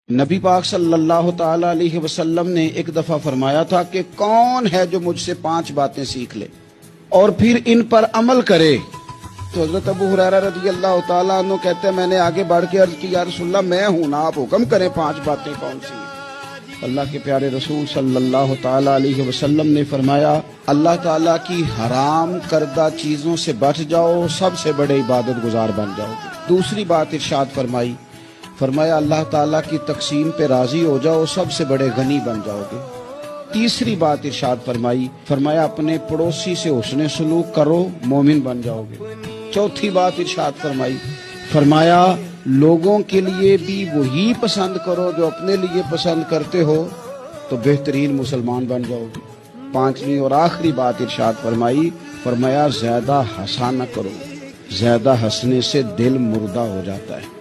نبی پاک صلی اللہ تعالی علیہ وسلم نے ایک دفعہ فرمایا تھا کہ کون ہے جو مجھ سے 5 باتیں سیکھ لے اور پھر ان پر عمل کرے؟ تو حضرت ابو ہریرہ رضی اللہ تعالیٰ عنہ کہتے ہیں میں نے آگے بڑھ کے عرض کی یا رسول اللہ میں ہوں نا، آپ حکم کریں 5 باتیں کون سی ہیں؟ اللہ کے پیارے رسول صلی اللہ تعالی علیہ وسلم نے فرمایا اللہ تعالیٰ کی حرام کردہ چیزوں سے بچ جاؤ، سب سے بڑے عبادت گزار بن جاؤ گے۔ دوسری بات ارشاد فرمایا اللہ تعالیٰ کی تقسیم پہ راضی ہو جاؤ، سب سے بڑے غنی بن جاؤ گے۔ تیسری بات ارشاد فرمایا اپنے پڑوسی سے حسن سلوک کرو، مومن بن جاؤ گے۔ چوتھی بات ارشاد فرمایا لوگوں کے لیے بھی وہی پسند کرو جو اپنے لیے پسند کرتے ہو تو بہترین مسلمان بن جاؤ گے۔ پانچویں اور آخری بات ارشاد فرمایا زیادہ ہنسا نہ کرو، زیادہ ہنسنے سے دل مردہ ہو جاتا ہے۔